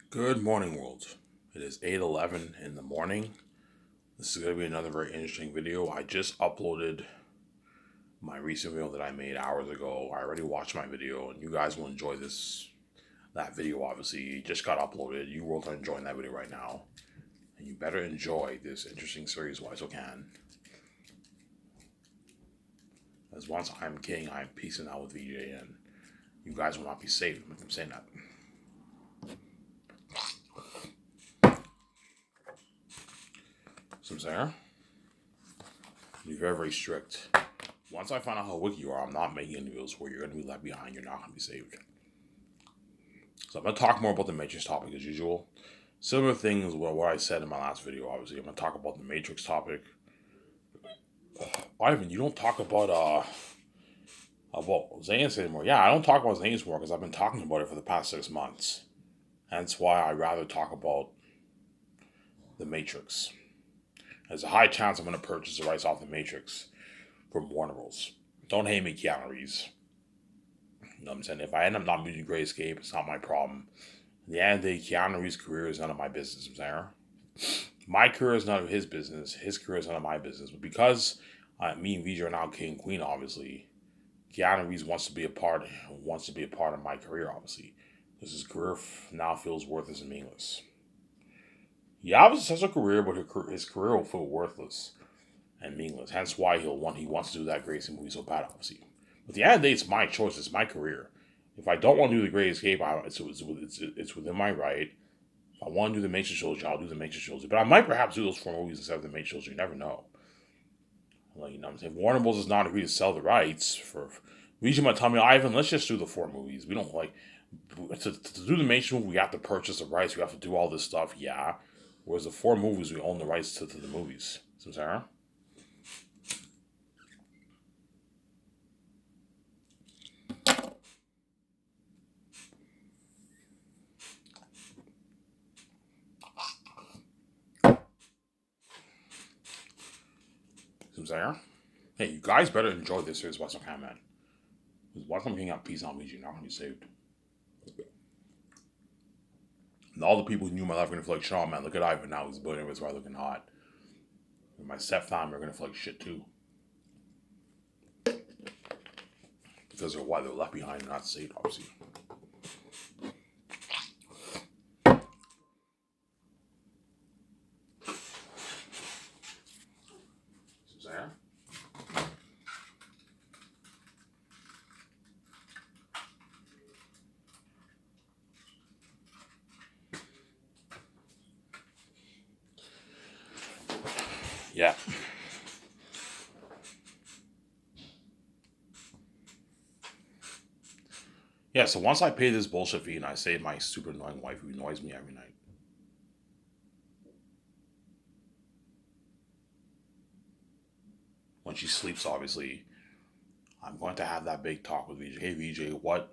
Good morning, world. It is 8:11 in the morning. This is going to be another very interesting video. I just uploaded my recent video that I made hours ago. I already watched my video, and you guys will enjoy that video. Obviously, it just got uploaded. You world are enjoying that video right now, and you better enjoy this interesting series while you can. As once I'm king, I'm peacing out with VJ, and you guys will not be safe. I'm saying that. So I'm saying, be very, very strict. Once I find out how wicked you are, I'm not making any videos where you're going to be left behind. You're not going to be saved. So I'm going to talk more about the Matrix topic as usual. Similar things with what I said in my last video, obviously. I'm going to talk about the Matrix topic. Ivan, you don't talk about Zanus anymore. Yeah, I don't talk about Zanus anymore because I've been talking about it for the past 6 months. Hence why I'd rather talk about the Matrix. There's a high chance I'm going to purchase the rights off the Matrix from Warner Bros. Don't hate me, Keanu Reeves. You know what I'm saying? If I end up not using Great Escape, it's not my problem. At the end of the day, Keanu Reeves' career is none of my business, I'm saying. My career is none of his business. His career is none of my business. But because me and VJ are now king and queen, obviously, Keanu Reeves wants to be a part of my career, obviously. Because his career now feels worthless and meaningless. He obviously has a career, but his career will feel worthless and meaningless. Hence why he wants to do that Gracie movie so bad, obviously. But at the end of the day, it's my choice. It's my career. If I don't want to do the Great Escape, it's within my right. If I want to do the Matrix trilogy, I'll do the Matrix trilogy. But I might perhaps do those 4 movies instead of the Matrix trilogy. You never know. Like, you know what I'm saying? If Warner Bros. Does not agree to sell the rights for... Regent might tell me, Ivan, let's just do the 4 movies. We don't like... To do the Matrix movie, we have to purchase the rights. We have to do all this stuff. Yeah. Whereas the 4 movies, we own the rights to the movies. So, Sarah? There. Hey, you guys better enjoy this series What's Okay, man. Because What's Coming Up, peace on me, you're not going to be saved. And all the people who knew my life are going to feel like, Sean, man, look at Ivan now. He's a billionaire, he's looking hot. And my stepfamily are going to feel like shit too. Because they're why they're left behind and not saved, obviously. There. Yeah. Yeah, so once I pay this bullshit fee and I save my super annoying wife who annoys me every night. When she sleeps, obviously, I'm going to have that big talk with VJ. Hey, VJ, what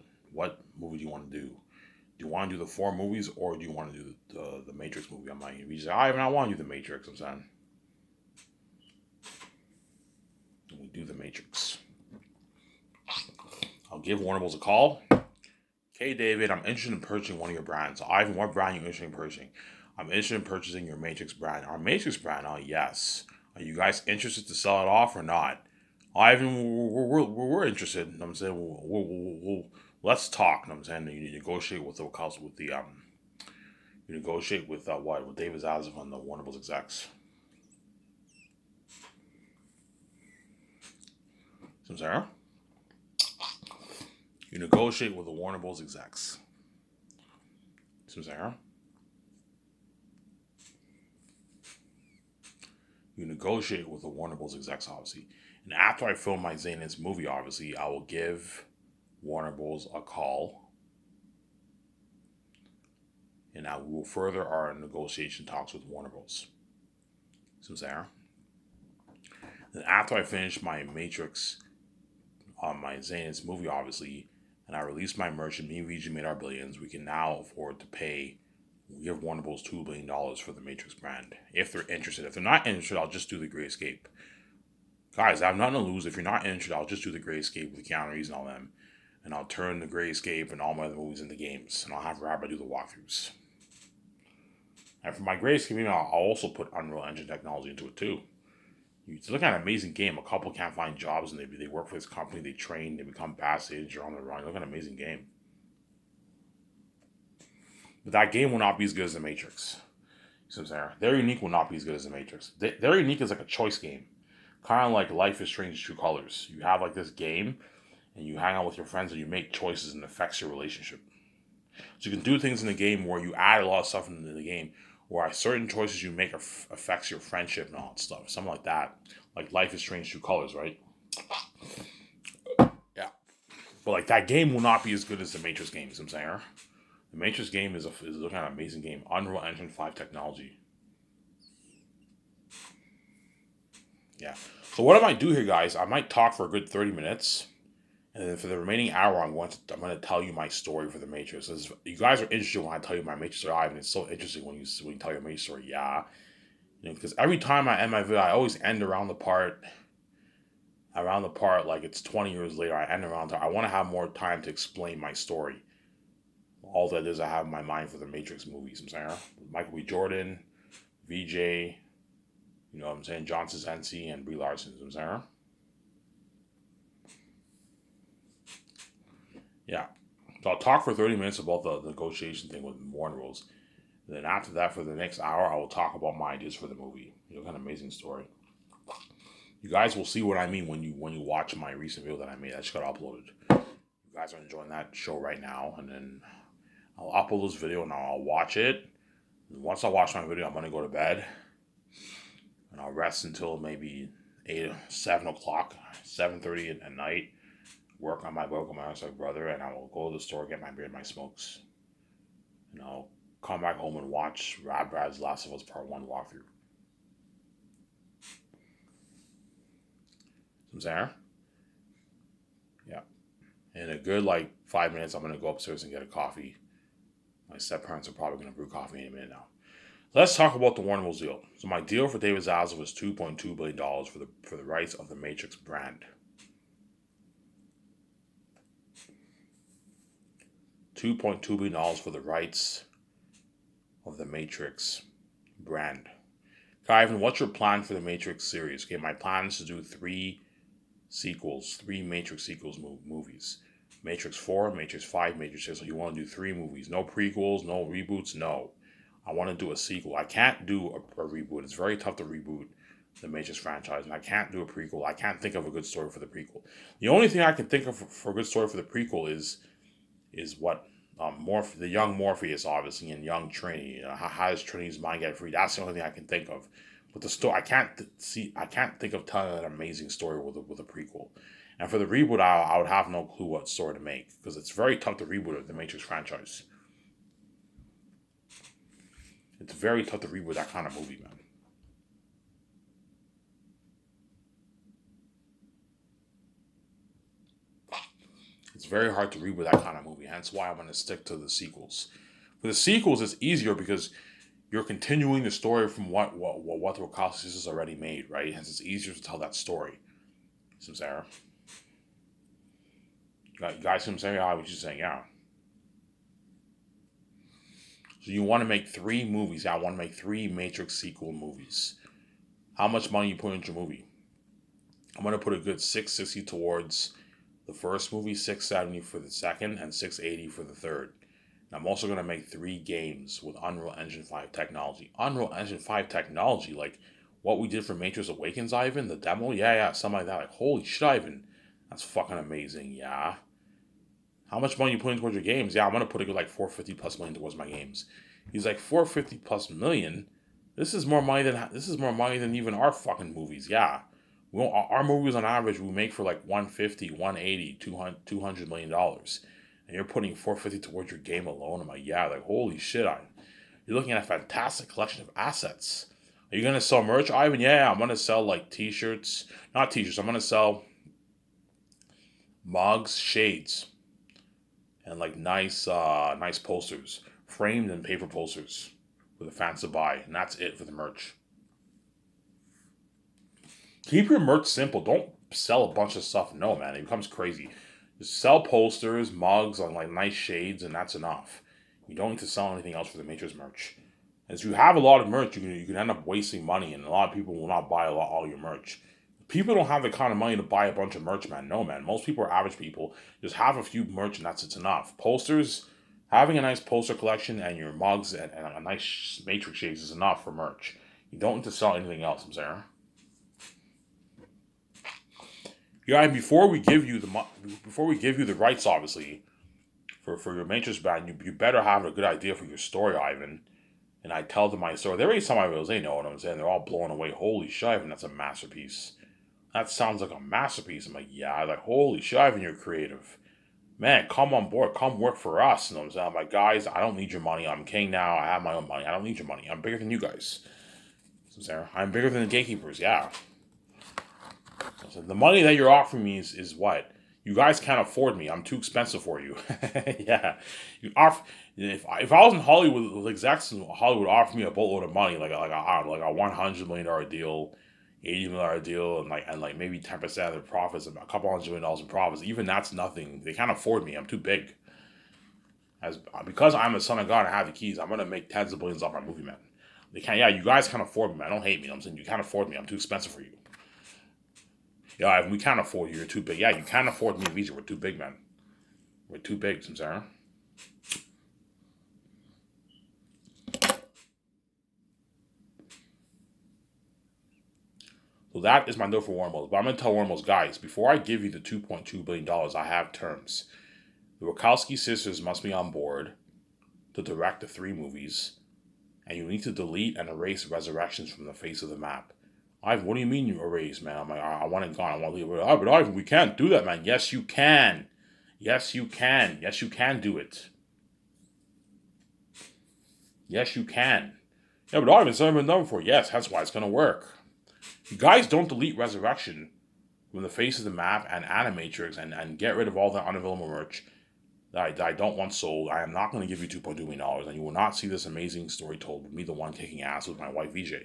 movie do you want to do? Do you want to do the 4 movies or do you want to do the Matrix movie? I'm like, VJ, I want to do the Matrix. I'm saying. We do the Matrix. I'll give Warner Bros. A call. Okay, David, I'm interested in purchasing one of your brands. Ivan, what brand are you interested in purchasing? I'm interested in purchasing your Matrix brand. Our Matrix brand, oh, yes. Are you guys interested to sell it off or not? Ivan, we're interested. You know what I'm saying, let's talk. You know what I'm saying, you negotiate with you negotiate with what? With David Zaslav on the Warner Bros. Execs. So, Sarah? You negotiate with the Warner Bros. Execs. So, Sarah? You negotiate with the Warner Bros. Execs, obviously. And after I film my Zanus movie, obviously, I will give Warner Bros. A call. And I will further our negotiation talks with Warner Bros. So, Sarah? Then after I finish my Matrix, my Zanus movie, obviously, and I release my merch and me and VG made our billions, we can now afford to pay, give Warner Bros. $2 billion for the Matrix brand. If they're interested. If they're not interested, I'll just do the Great Escape. Guys, I have nothing to lose. If you're not interested, I'll just do the Great Escape with Keanu Reeves and all them. And I'll turn the Great Escape and all my other movies into games. And I'll have Rabbi do the walkthroughs. And for my greatest community, I'll also put Unreal Engine technology into it too. You look at an amazing game. A couple can't find jobs and they work for this company. They train. They become bass agents. You're on the run. Look at an amazing game. But that game will not be as good as The Matrix. You see what I'm saying? Their Unique will not be as good as The Matrix. Their Unique is like a choice game. Kind of like Life is Strange True Colors. You have like this game and you hang out with your friends and you make choices and it affects your relationship. So you can do things in the game where you add a lot of stuff into the game where certain choices you make affects your friendship and all that stuff. Something like that. Like Life is Strange True Colors, right? Yeah. But like that game will not be as good as the Matrix game, you know what I'm saying? The Matrix game is looking at an amazing game. Unreal Engine 5 technology. Yeah. So what I might do here, guys, I might talk for a good 30 minutes. And then for the remaining hour, I'm going to tell you my story for the Matrix. You guys are interested when I tell you my Matrix story. Ivan, it's so interesting when you tell your Matrix story. Yeah, because every time I end my video, I always end around the part like it's 20 years later. I end around. I want to have more time to explain my story. All that is, I have in my mind for the Matrix movies. I'm saying Michael B. Jordan, VJ, you know what I'm saying, John Krasinski and Brie Larson. I'm saying. Yeah. So I'll talk for 30 minutes about the negotiation thing with Warner Bros. And then after that, for the next hour, I will talk about my ideas for the movie. Kind of amazing story. You guys will see what I mean when you watch my recent video that I made. I just got uploaded. You guys are enjoying that show right now, and then I'll upload this video and I'll watch it. And once I watch my video, I'm gonna go to bed, and I'll rest until maybe 7 o'clock, 7:30 at night. Work on my book with my outside brother, and I will go to the store, get my beer and my smokes. And I'll come back home and watch Brad's Last of Us Part 1 walkthrough. I'm saying? Yeah. In a good 5 minutes, I'm going to go upstairs and get a coffee. My step parents are probably going to brew coffee in a minute now. Let's talk about the Warner Bros. Deal. So my deal for David Zaslav was $2.2 billion for the rights of the Matrix brand. $2.2 billion for the rights of the Matrix brand. Okay, Ivan, what's your plan for the Matrix series? Okay, my plan is to do three Matrix sequels movies. Matrix 4, Matrix 5, Matrix 6. So you want to do 3 movies. No prequels, no reboots, no. I want to do a sequel. I can't do a reboot. It's very tough to reboot the Matrix franchise. And I can't do a prequel. I can't think of a good story for the prequel. The only thing I can think of for a good story for the prequel is what the young Morpheus, obviously, and young Trinity. How does Trinity's mind get free? That's the only thing I can think of. But the story, I can't think of telling an amazing story with a prequel. And for the reboot, I would have no clue what story to make because it's very tough to reboot the Matrix franchise. It's very tough to reboot that kind of movie, man. It's very hard to reboot that kind of movie. Hence why I'm going to stick to the sequels. For the sequels, it's easier because you're continuing the story from what the Wachowskis has already made, right? Hence, it's easier to tell that story. Some Sarah. You guys see what I'm saying? Yeah, what you saying? Yeah. So you want to make 3 movies. Yeah, I want to make 3 Matrix sequel movies. How much money you put into your movie? I'm going to put a good $660 towards the first movie, $670 for the second, and $680 for the third. And I'm also going to make 3 games with Unreal Engine 5 technology. Unreal Engine 5 technology, like what we did for Matrix Awakens, Ivan, the demo? Yeah, something like that. Like, holy shit, Ivan. That's fucking amazing, yeah. How much money you putting towards your games? Yeah, I'm going to put a good $450 plus million towards my games. He's like, $450 plus million? This is more money than even our fucking movies, yeah. Our movies on average we make for 150, 180, 200 million dollars. And you're putting 450 towards your game alone. I'm like, yeah, holy shit, you're looking at a fantastic collection of assets. Are you gonna sell merch, Ivan? Yeah, I'm gonna sell t-shirts. Not t-shirts, I'm gonna sell mugs, shades, and nice posters. Framed and paper posters for the fans to buy. And that's it for the merch. Keep your merch simple. Don't sell a bunch of stuff. No, man, it becomes crazy. Just sell posters, mugs, on nice shades, and that's enough. You don't need to sell anything else for the Matrix merch. As you have a lot of merch, you can end up wasting money, and a lot of people will not buy all your merch. People don't have the kind of money to buy a bunch of merch, man. No, man. Most people are average people. Just have a few merch, and it's enough. Posters, having a nice poster collection, and your mugs and a nice matrix shades is enough for merch. You don't need to sell anything else, I'm saying. Yeah, and before we give you the rights, obviously, for your matrix band, you better have a good idea for your story, Ivan. And I tell them my story. They already saw my videos. They know what I'm saying. They're all blown away. Holy shit, Ivan, that's a masterpiece. That sounds like a masterpiece. I'm like, yeah. Like, holy shit, Ivan, you're creative. Man, come on board. Come work for us. You know what I'm saying? I'm like, guys, I don't need your money. I'm king now. I have my own money. I don't need your money. I'm bigger than you guys. You know what I'm saying? I'm bigger than the gatekeepers. Yeah. So the money that you're offering me is what? You guys can't afford me. I'm too expensive for you. Yeah. You off if I was in Hollywood with execs in Hollywood offer me a boatload of money, I don't know, like a $100 million deal, $80 million deal, and maybe 10% of their profits, and a couple $100 million in profits. Even that's nothing. They can't afford me. I'm too big. As because I'm a son of God and have the keys, I'm gonna make tens of billions off my movie, man. They can't. Yeah, you guys can't afford me, man. Don't hate me. I'm saying you can't afford me. I'm too expensive for you. Yeah, we can't afford you. You're too big. Yeah, you can't afford me and Visa. We're too big, man. We're too big, Sarah. So that is my note for Warner Bros. But I'm going to tell Warner Bros. Guys, before I give you the $2.2 billion, I have terms. The Wachowski sisters must be on board to direct the 3 movies, and you need to delete and erase Resurrections from the face of the map. Ivan, what do you mean you erase, man? I'm like, I want it gone. I want to leave it. Oh, but Ivan, we can't do that, man. Yes, you can. Yes, you can. Yes, you can do it. Yes, you can. Yeah, but Ivan, it's never been done before. Yes, that's why it's going to work. You guys don't delete Resurrection from the face of the map and Animatrix and get rid of all the unavailable merch that I don't want sold. I am not going to give you $2.2 million, and you will not see this amazing story told with me, the one kicking ass with my wife VJ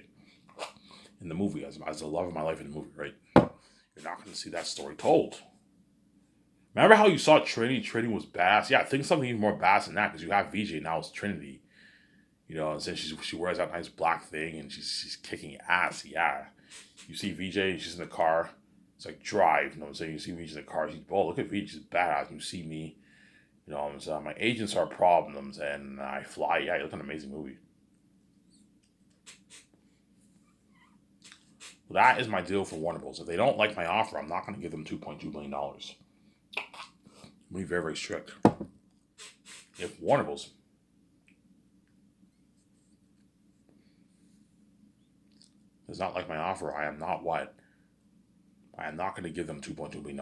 in the movie, as the love of my life in the movie, right? You're not going to see that story told. Remember how you saw Trinity? Trinity was badass. Yeah, think something even more badass than that, because you have VJ now as Trinity. You know, and since she wears that nice black thing and she's kicking ass. Yeah, you see VJ, she's in the car. It's like Drive. You know what I'm saying? You see VJ in the car. She's, oh, look at VJ, she's badass. You see me. You know what I'm saying? My agents are problems, and I fly. Yeah, you look an amazing movie. Well, that is my deal for Warner Bros. If they don't like my offer, I'm not going to give them $2.2 billion. I'm going to be very, very strict. If Warner Bros. does not like my offer, I am not what? I am not going to give them $2.2 billion.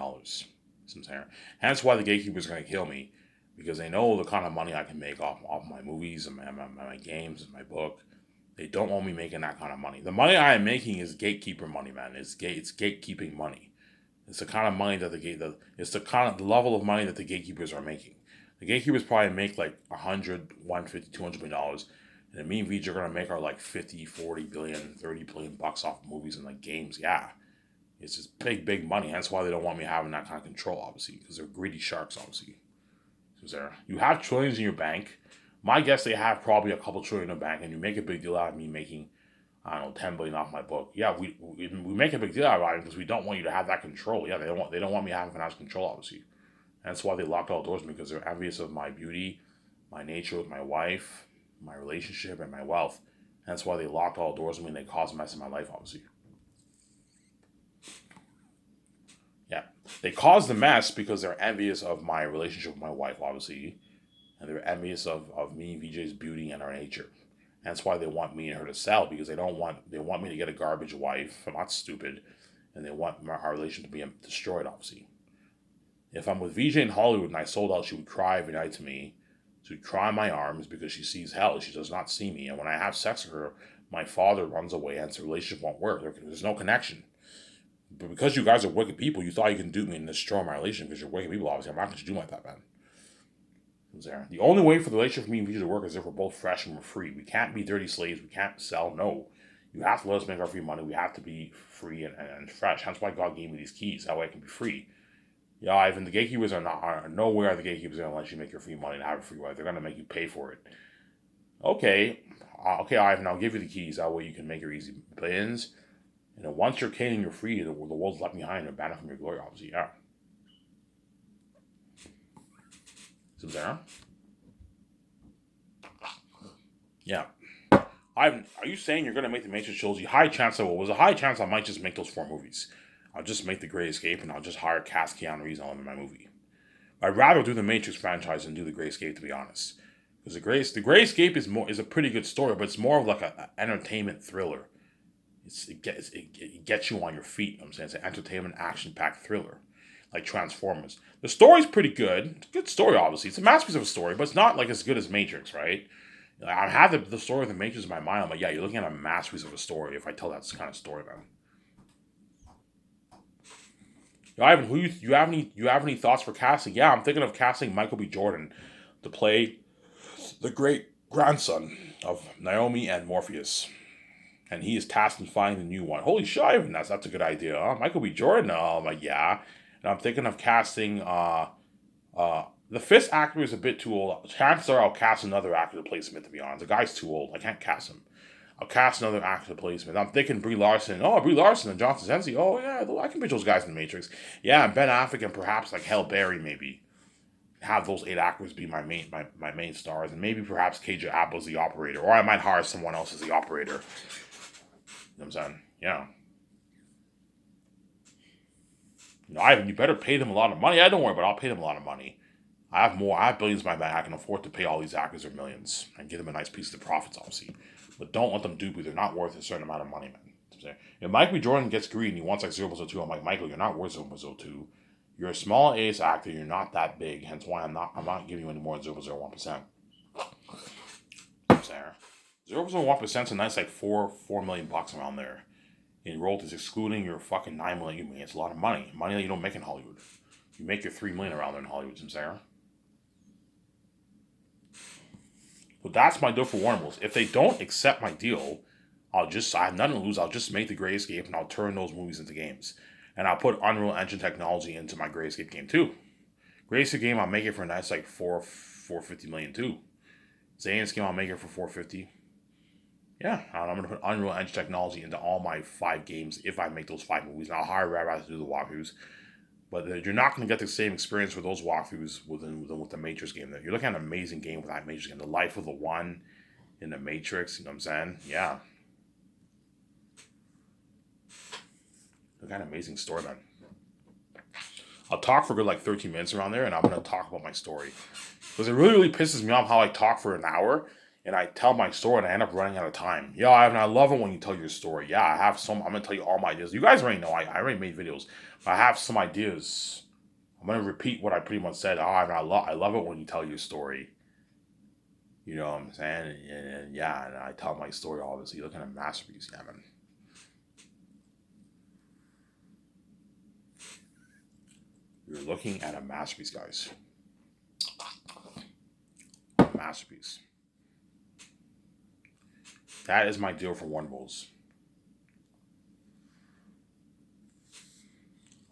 Hence why the gatekeepers are going to kill me, because they know the kind of money I can make off my movies and my games and my book. They don't want me making that kind of money. The money I am making is gatekeeper money, man. It's gatekeeping money. It's the kind of money that it's the kind of the level of money that the gatekeepers are making. The gatekeepers probably make like 100, 150, $200 million. And me and VJ are gonna make our like 50, 40 billion, 30 billion bucks off movies and like games. Yeah. It's just big, big money. That's why they don't want me having that kind of control, obviously, because they're greedy sharks, obviously. You have trillions in your bank. My guess, they have probably a couple trillion in the bank, and you make a big deal out of me making, I don't know, 10 billion off my book. Yeah, we make a big deal out of it because we don't want you to have that control. Yeah, they don't want me having financial control, obviously. That's why they locked all doors, because they're envious of my beauty, my nature with my wife, my relationship, and my wealth. That's why they locked all doors with me and they caused a mess in my life, obviously. Yeah. They caused the mess because they're envious of my relationship with my wife, obviously. And they're envious of me, VJ's beauty, and our nature. And that's why they want me and her to sell, because they want me to get a garbage wife. I'm not stupid. And they want our relationship to be destroyed, obviously. If I'm with VJ in Hollywood and I sold out, she would cry every night to me. She would cry in my arms because she sees hell. She does not see me. And when I have sex with her, my father runs away and the relationship won't work. There's no connection. But because you guys are wicked people, you thought you can dupe me and destroy my relationship because you're wicked people, obviously. I'm not going to do like that, man. The only way for the relationship for me and VJ to work is if we're both fresh and we're free. We can't be dirty slaves. We can't sell. No. You have to let us make our free money. We have to be free and fresh. That's why God gave me these keys. That way I can be free. Yeah, Ivan, the gatekeepers are nowhere the gatekeepers are going to let you make your free money and have a free life. They're going to make you pay for it. Okay, okay, Ivan, I'll give you the keys. That way you can make your easy plans. And then once you're king and you're free, the world's left behind and abandoned from your glory, obviously. Yeah. Is there? Yeah. Ivan, are you saying you're going to make the Matrix trilogy? High chance I will. Was a high chance I might just make those 4 movies. I'll just make The Great Escape and I'll just hire cast Keanu Reeves on in my movie. I'd rather do the Matrix franchise than do The Great Escape, to be honest. Because the Great Escape is a pretty good story, but it's more of like a entertainment thriller. It gets you on your feet. You know what I'm saying, it's an entertainment action packed thriller, like Transformers. The story's pretty good. It's a good story, obviously. It's a masterpiece of a story, but it's not like as good as Matrix, right? I have the story of the Matrix in my mind. I'm like, yeah, you're looking at a masterpiece of a story. If I tell that kind of story, man. Ivan, you have any thoughts for casting? Yeah, I'm thinking of casting Michael B. Jordan to play the great grandson of Naomi and Morpheus, and he is tasked in finding the new one. Holy shit, Ivan, that's a good idea. Huh? Michael B. Jordan. I'm like, yeah, and I'm thinking of casting. The fifth actor is a bit too old. Chances are I'll cast another actor to play Smith. To be honest, the guy's too old. I can't cast him. I'll cast another actor to play Smith. I'm thinking Brie Larson. Oh, Brie Larson and John Krasinski. Oh yeah, I can pitch those guys in the Matrix. Yeah, and Ben Affleck and perhaps like Halle Berry maybe. Have those 8 actors be my main stars, and maybe perhaps KJ Apple as the operator, or I might hire someone else as the operator. You know what I'm saying? Yeah. Ivan, you better pay them a lot of money. Yeah, don't worry, but I'll pay them a lot of money. I have more. I have billions in my bank. I can afford to pay all these actors their millions and give them a nice piece of the profits, obviously. But don't let them dupe you. They're not worth a certain amount of money, man. If Michael B. Jordan gets greedy and he wants like 0.02, I'm like, Michael, you're not worth 0.02. You're a small ace actor. You're not that big. Hence why I'm not giving you any more than 0.01%. I'm saying 0.01% is a nice like four million bucks around there. In royalties, excluding your fucking 9 million you make. It's a lot of money. Money that you don't make in Hollywood. You make your 3 million around there in Hollywood, I'm saying. So that's my deal for Warner Bros. If they don't accept my deal, I have nothing to lose. I'll just make the Great Escape and I'll turn those movies into games. And I'll put Unreal Engine technology into my Great Escape game too. Great Escape game, I'll make it for a nice like 450 million too. Zane's game, I'll make it for 450. Yeah, I'm gonna put Unreal Engine technology into all my 5 games if I make those 5 movies. And I'll hire Rabbi to do the walkthroughs. But you're not going to get the same experience with those walkthroughs with the Matrix game. You're looking at an amazing game with that Matrix game. The life of the one in the Matrix, you know what I'm saying? Yeah. Look at an amazing story, man. I'll talk for a good like 13 minutes around there, and I'm going to talk about my story. Because it really pisses me off how I talk for an hour, and I tell my story, and I end up running out of time. Yeah, I love it when you tell your story. Yeah, I'm going to tell you all my ideas. You guys already know, I already made videos. But I have some ideas. I'm going to repeat what I pretty much said. I love it when you tell your story. You know what I'm saying? And yeah, and I tell my story, obviously. Looking at a masterpiece, yeah, man. You're looking at a masterpiece, guys. A masterpiece. That is my deal for One Bulls.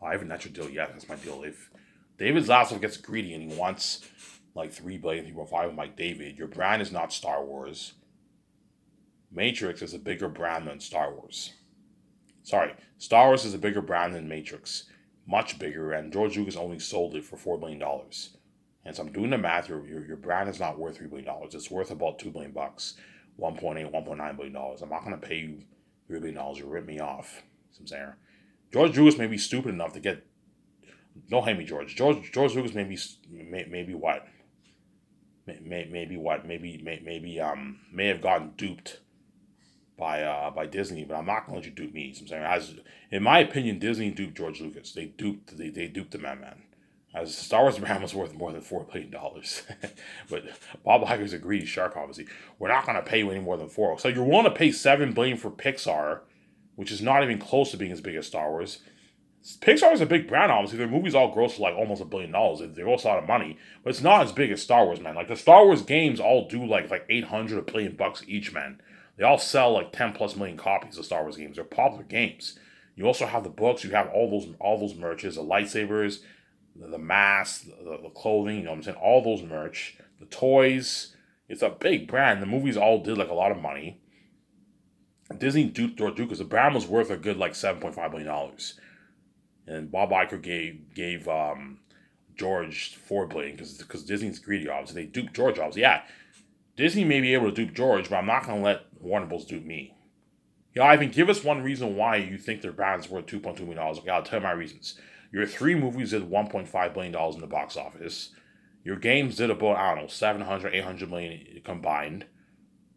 I have a natural deal. Yeah, that's my deal. If David Zaslav gets greedy and he wants like 3 billion, 3.5, I'm like, David, your brand is not Star Wars. Matrix is a bigger brand than Star Wars. Sorry, Star Wars is a bigger brand than Matrix. Much bigger, and George Lucas only sold it for $4 billion. And so I'm doing the math. Your brand is not worth $3 billion. It's worth about $2 billion, 1.8, $1.9 billion. I'm not gonna pay you $3 billion. You rip me off. You know what I'm saying? George Lucas may be stupid enough to get. Don't hate me, George. George Lucas maybe what? Maybe what? May have gotten duped by Disney, but I'm not gonna let you dupe me. You know what I'm saying, in my opinion, Disney duped George Lucas. They duped the man. As Star Wars brand was worth more than $4 billion, but Bob Iger's a greedy shark. Obviously, we're not gonna pay you any more than four. So you're willing to pay $7 billion for Pixar, which is not even close to being as big as Star Wars. Pixar is a big brand, obviously. Their movies all gross like almost $1 billion. They gross a lot of money, but it's not as big as Star Wars, man. Like the Star Wars games all do like 800 $1 billion each, man. They all sell like 10+ million copies of Star Wars games. They're popular games. You also have the books. You have all those merches, the lightsabers, the masks, the clothing. You know what I'm saying? All those merch, the toys. It's a big brand. The movies all did like a lot of money. Disney duped George Lucas. The brand was worth a good like $7.5 billion, and Bob Iger gave George $4 billion because Disney's greedy. Obviously, they duped George. Obviously, yeah. Disney may be able to dupe George, but I'm not gonna let Warner Bros. Dupe me. Yeah, Ivan, give us one reason why you think their brand's worth $2.2 million. Okay, I'll tell you my reasons. Your three movies did $1.5 billion in the box office. Your games did about, I don't know, 700, 800 million combined.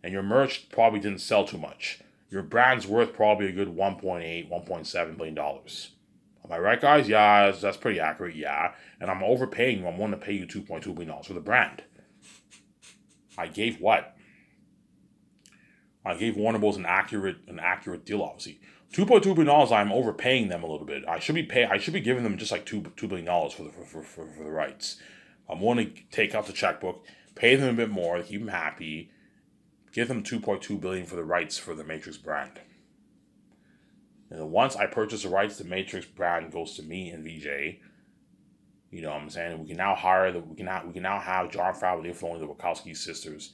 And your merch probably didn't sell too much. Your brand's worth probably a good $1.8, $1.7 billion. Am I right, guys? Yeah, that's pretty accurate, yeah. And I'm overpaying you. I'm willing to pay you $2.2 billion for the brand. I gave what? I gave Warner Bros. an accurate deal, obviously. $2.2 billion. I'm overpaying them a little bit. I should be giving them just like $2 billion for the rights. I'm willing to take out the checkbook, pay them a bit more, keep them happy, give them $2.2 billion for the rights for the Matrix brand. And once I purchase the rights, the Matrix brand goes to me and VJ. You know what I'm saying? We can now have Jon Favreau, Dave Filoni, the Wachowski sisters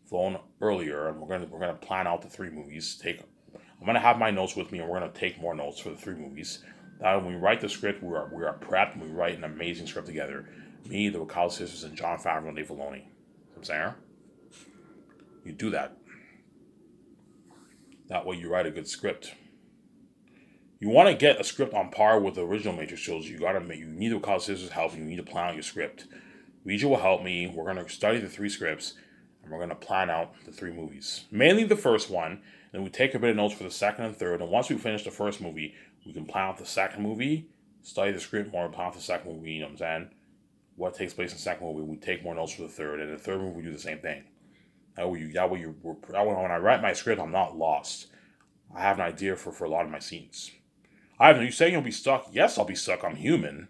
flown earlier, and we're gonna plan out the three movies. I'm gonna have my notes with me, and we're gonna take more notes for the three movies. That when we write the script, we are prepped, and we write an amazing script together. Me, the Wachowski sisters, and Jon Favreau and Dave Filoni. You know what I'm saying? You do that. That way, you write a good script. You want to get a script on par with the original Matrix trilogy. You need the Wachowski sisters' help. You need to plan out your script. Ouija will help me. We're gonna study the three scripts. And we're going to plan out the three movies. Mainly the first one, and we take a bit of notes for the second and third, and once we finish the first movie, we can plan out the second movie, study the script more, and plan out the second movie, you know what I'm saying? What takes place in the second movie, we take more notes for the third, and the third movie we do the same thing. When I write my script, I'm not lost. I have an idea for a lot of my scenes. Ivan, are you saying you'll be stuck? Yes, I'll be stuck. I'm human.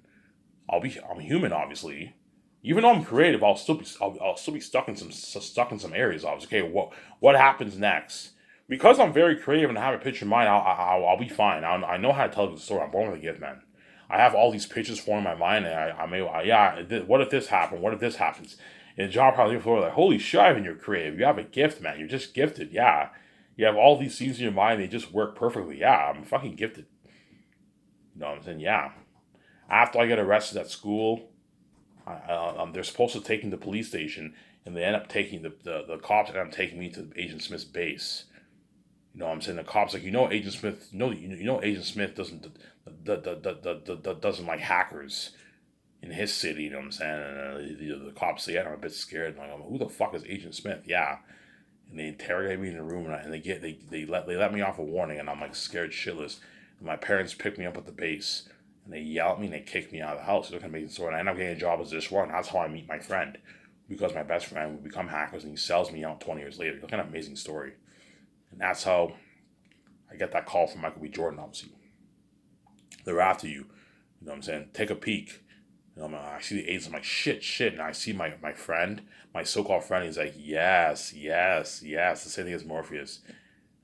I'm human, obviously. Even though I'm creative, I'll still be stuck in some areas. Obviously, okay, what happens next? Because I'm very creative and I have a picture in mind, I'll be fine. I know how to tell the story. I'm born with a gift, man. I have all these pictures forming in my mind, and what if this happened? What if this happens? And John probably like, holy shit, Ivan, you're creative. You have a gift, man. You're just gifted. Yeah, you have all these scenes in your mind. They just work perfectly. Yeah, I'm fucking gifted. You know what I'm saying? Yeah. After I get arrested at school. They're supposed to take me to the police station, and they end up taking the cops end up taking me to Agent Smith's base. You know what I'm saying? The cops like, Agent Smith, Agent Smith doesn't like hackers in his city. You know what I'm saying? And the cops say, I'm a bit scared. I'm like, who the fuck is Agent Smith? Yeah. And they interrogate me in the room, and they let me off a warning, and I'm like scared shitless. And my parents pick me up at the base. And they yell at me and they kick me out of the house. It's an amazing story. And I end up getting a job as a dishwasher, and that's how I meet my friend. Because my best friend would become hackers and he sells me out 20 years later. It's an amazing story. And that's how I get that call from Michael B. Jordan, obviously. They're after you. You know what I'm saying? Take a peek. I see the agents. I'm like, shit. And I see my friend, my so-called friend. He's like, yes. The same thing as Morpheus.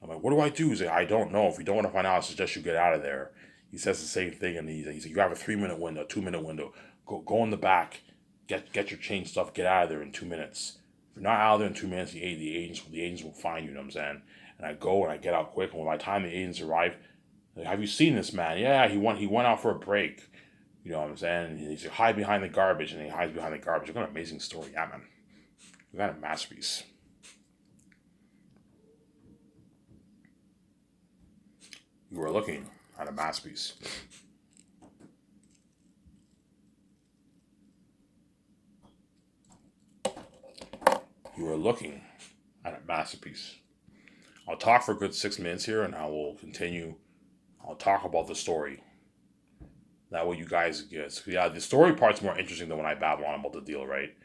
I'm like, what do I do? He's like, I don't know. If you don't want to find out, I suggest you get out of there. He says the same thing, and he's like, you have a 3-minute window, a 2-minute window. Go in the back, get your chain stuff, get out of there in 2 minutes. If you're not out of there in 2 minutes, the agents will find you. You know what I'm saying? And I go and I get out quick. And by the time the agents arrive, like, have you seen this man? Yeah, he went out for a break. You know what I'm saying? And he's like, hide behind the garbage, and he hides behind the garbage. It's an amazing story, yeah, man. We got a masterpiece. You were looking at a masterpiece. You are looking at a masterpiece. I'll talk for a good 6 minutes here, and I will continue. I'll talk about the story. That way you guys get... Yeah, the story part's more interesting than when I babble on about the deal, right?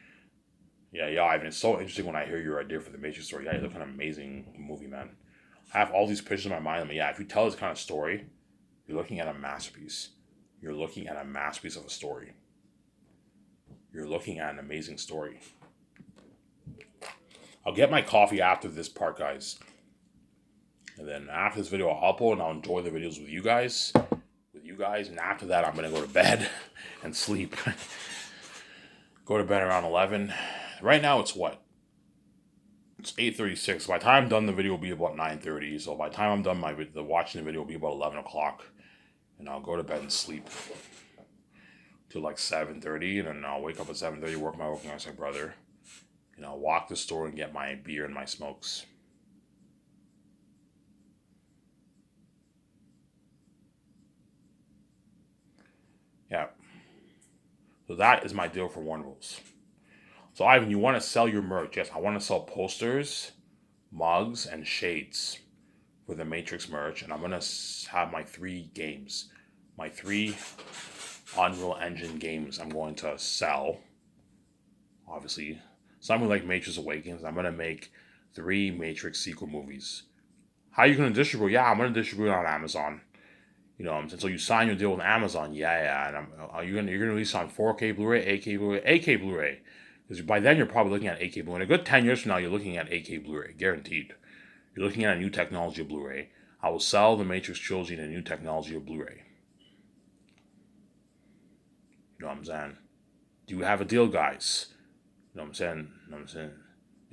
Yeah, Ivan, it's so interesting when I hear your idea for the Matrix story. Yeah, you look at an amazing movie, man. I have all these pictures in my mind. I mean, yeah, if you tell this kind of story, you're looking at a masterpiece. You're looking at a masterpiece of a story. You're looking at an amazing story. I'll get my coffee after this part, guys. And then after this video, I'll upload and I'll enjoy the videos with you guys. And after that, I'm going to go to bed and sleep. Go to bed around 11. Right now, it's what? It's 8:36. By the time I'm done, the video will be about 9:30. So by the time I'm done watching the video will be about 11 o'clock, and I'll go to bed and sleep till like 7:30, and then I'll wake up at 7:30, work my working as my brother, and I'll walk the store and get my beer and my smokes. Yeah. So that is my deal for Warner Bros. So Ivan, you want to sell your merch? Yes, I want to sell posters, mugs, and shades for the Matrix merch, and I'm gonna have my 3 games, my 3 Unreal Engine games. I'm going to sell. Obviously, something like Matrix Awakens. I'm gonna make 3 Matrix sequel movies. How are you gonna distribute? Yeah, I'm gonna distribute on Amazon. So you sign your deal with Amazon. Yeah, and you're gonna release on 4K Blu-ray, 8K Blu-ray, 8K Blu-ray. Because by then you're probably looking at 8K Blu-ray. In a good 10 years from now, you're looking at 8K Blu-ray, guaranteed. You're looking at a new technology of Blu-ray. I will sell the Matrix trilogy in a new technology of Blu-ray. You know what I'm saying? Do you have a deal, guys? You know what I'm saying? You know what I'm saying?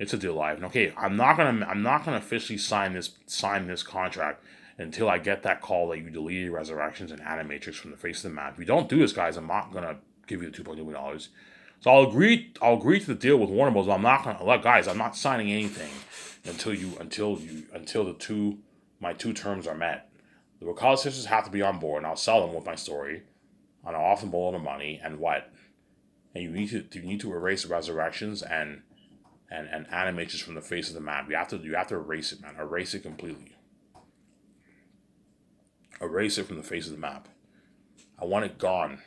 It's a deal, live. Okay, I'm not gonna officially sign this contract until I get that call that you deleted Resurrections and Animatrix from the face of the map. If you don't do this, guys, I'm not gonna give you the $2.2 million. So I'll agree to the deal with Warner Bros. But I'm not gonna guys. I'm not signing anything until my 2 terms are met. The Wakala sisters have to be on board, and I'll sell them with my story, and I'll offer them a lot of money. And what? And you need to erase Resurrections and Animatrix from the face of the map. You have to erase it, man. Erase it completely. Erase it from the face of the map. I want it gone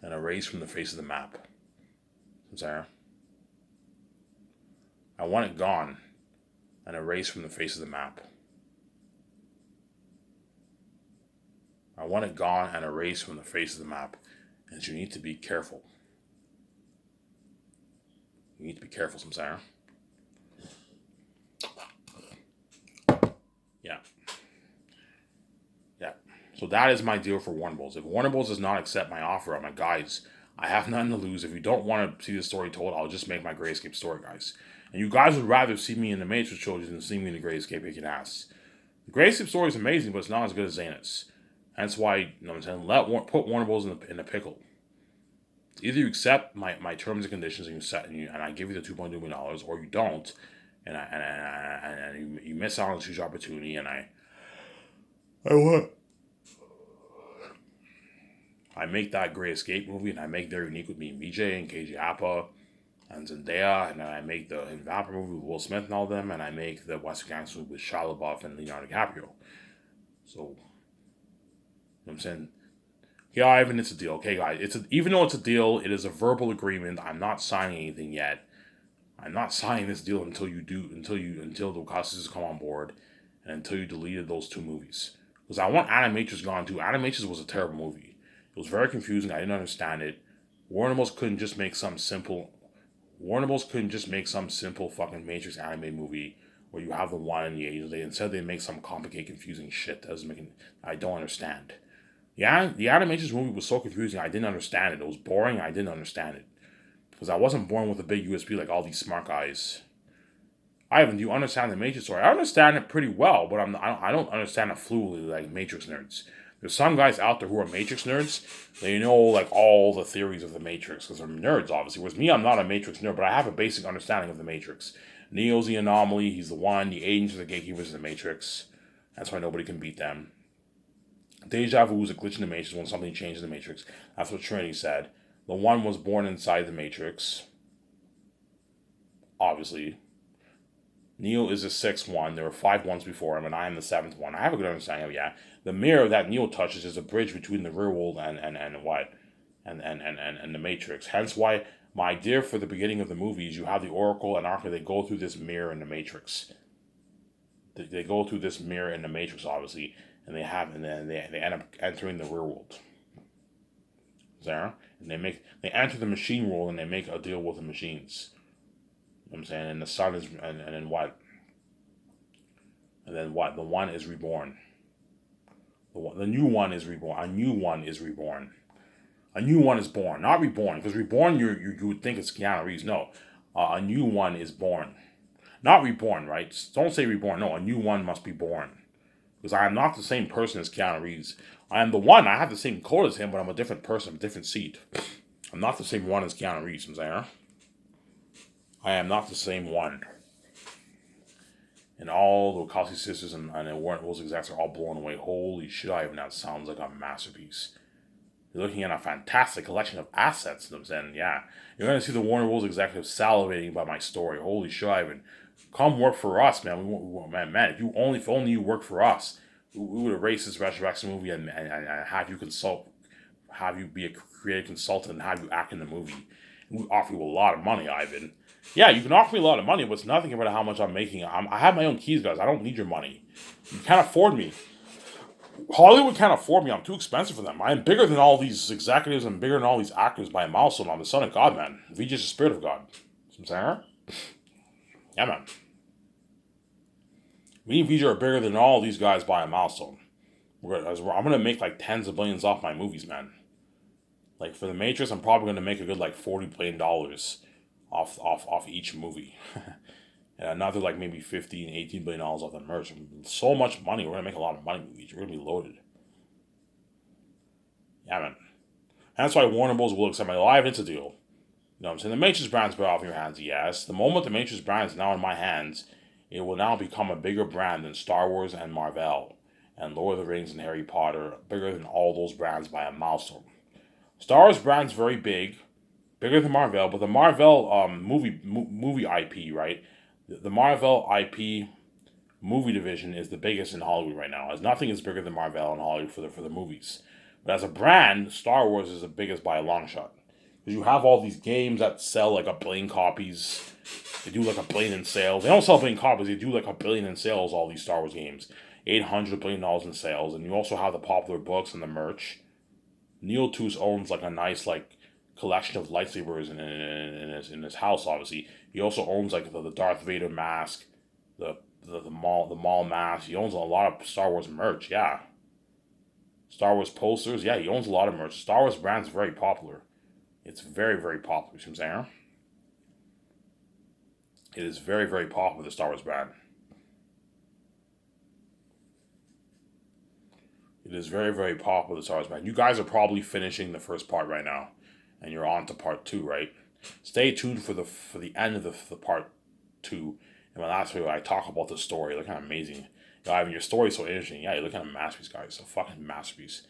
and erased from the face of the map. I'm sorry. I want it gone and erased from the face of the map. I want it gone and erased from the face of the map. And you need to be careful. You need to be careful, Samsara. Yeah. Yeah. So that is my deal for Warner Bros. If Warner Bros. Does not accept my offer, I'm like, guys, I have nothing to lose. If you don't want to see the story told, I'll just make my Grayscape story, guys. And you guys would rather see me in the Matrix trilogy than see me in the Grayscape, you can ask. The Grayscape story is amazing, but it's not as good as Xanus. Hence why, you know what I'm saying, put Warner Bros. in the pickle. Either you accept my terms and conditions and I give you the $2.2 million, or you don't, and you miss out on a huge opportunity. And I make that Great Escape movie, and I make Very Unique with me and BJ and KJ Appa and Zendaya, and then I make the Vapor movie with Will Smith and all them, and I make the Western Gangster movie with Shia LaBeouf and Leonardo DiCaprio. So, you know what I'm saying? Yeah, Ivan, it's a deal. Okay, guys, even though it's a deal, it is a verbal agreement. I'm not signing anything yet. I'm not signing this deal until the Wakastas come on board, and until you deleted those 2 movies. Because I want Animatrix gone too. Animatrix was a terrible movie. It was very confusing. I didn't understand it. Warner Bros. Couldn't just make some simple fucking Matrix anime movie where you have the one and the age. Instead they make some complicated, confusing shit that doesn't make. I don't understand. Yeah, the Animatrix movie was so confusing. I didn't understand it. It was boring. I didn't understand it because I wasn't born with a big USB like all these smart guys. Ivan, do you understand the Matrix story? I understand it pretty well, but I don't understand it fluidly like Matrix nerds. There's some guys out there who are Matrix nerds. They know like all the theories of the Matrix because they're nerds, obviously. Whereas me, I'm not a Matrix nerd, but I have a basic understanding of the Matrix. Neo's the anomaly. He's the one. The agents are the gatekeepers of the Matrix. That's why nobody can beat them. Deja vu is a glitch in the Matrix when something changes in the Matrix. That's what Trinity said. The one was born inside the Matrix. Obviously. Neo is the 6th one. There were 5 ones before him, and I am the 7th one. I have a good understanding of the mirror that Neo touches is a bridge between the real world and the Matrix. Hence why my idea for the beginning of the movies, you have the Oracle and Arca, they go through this mirror in the Matrix. They go through this mirror in the Matrix, obviously, and then they end up entering the real world. There, and they enter the machine world and they make a deal with the machines. You know what I'm saying? And the sun is and then what? And then what? The one is reborn. The new one is reborn. A new one is reborn. A new one is born, not reborn. Because reborn, you would think it's Keanu Reeves. No, a new one is born. Not reborn, right? Don't say reborn. No, a new one must be born. Because I am not the same person as Keanu Reeves. I am the one. I have the same code as him, but I'm a different person, a different seed. I'm not the same one as Keanu Reeves. I'm saying, I am not the same one. And all the Wachowski sisters and Warner Bros. Execs are all blown away. Holy shit, Ivan, that sounds like a masterpiece. You're looking at a fantastic collection of assets. And yeah, you're going to see the Warner Bros. Executives salivating by my story. Holy shit, Ivan. Come work for us, man. Man, if only you worked for us, we would erase this resurrection movie and have you have you be a creative consultant and have you act in the movie. And we offer you a lot of money, Ivan. Yeah, you can offer me a lot of money, but it's nothing compared to how much I'm making. I have my own keys, guys. I don't need your money. You can't afford me. Hollywood can't afford me. I'm too expensive for them. I am bigger than all these executives and bigger than all these actors by a milestone. I'm the son of God, man. Vijay's the spirit of God. You know what I'm saying? Yeah, man. Me and Vijay are bigger than all these guys by a milestone. I'm going to make like tens of billions off my movies, man. Like for The Matrix, I'm probably going to make a good like $40 billion off each movie. And another like maybe $15, $18 billion off the merch. So much money. We're going to make a lot of money movies. We're going to be loaded. Yeah, man. And that's why Warner Bros. Will accept my live into deal. You know what I'm saying? The Matrix brand's better off in your hands, yes. The moment the Matrix brand is now in my hands, it will now become a bigger brand than Star Wars and Marvel and Lord of the Rings and Harry Potter, bigger than all those brands by a milestone. Star Wars brand's very big, bigger than Marvel, but the Marvel movie IP, right? The Marvel IP movie division is the biggest in Hollywood right now. As nothing is bigger than Marvel in Hollywood for the movies. But as a brand, Star Wars is the biggest by a long shot. Because you have all these games that sell like 1 billion copies. They do like 1 billion in sales. They don't sell 1 billion copies. They do like 1 billion in sales, all these Star Wars games. $800 billion in sales. And you also have the popular books and the merch. Neil Tooth owns like a nice like collection of lightsabers in his house, obviously. He also owns like the Darth Vader mask, the Maul mask. He owns a lot of Star Wars merch, yeah. Star Wars posters, yeah, he owns a lot of merch. Star Wars brand's very popular. It's very, very popular, you know what I'm saying? It is very, very popular, the Star Wars brand. It is very, very popular, the Star Wars brand. You guys are probably finishing the first part right now. And you're on to part 2, right? Stay tuned for the end of the part 2. In my last video, I talk about the story. You're looking amazing. Ivan, your story's so interesting. Yeah, you're looking at a masterpiece, guys. It's a fucking masterpiece.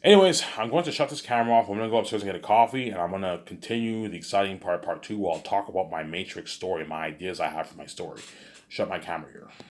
Anyways, I'm going to shut this camera off. I'm going to go upstairs and get a coffee, and I'm going to continue the exciting part 2, while I'll talk about my Matrix story, my ideas I have for my story. Shut my camera here.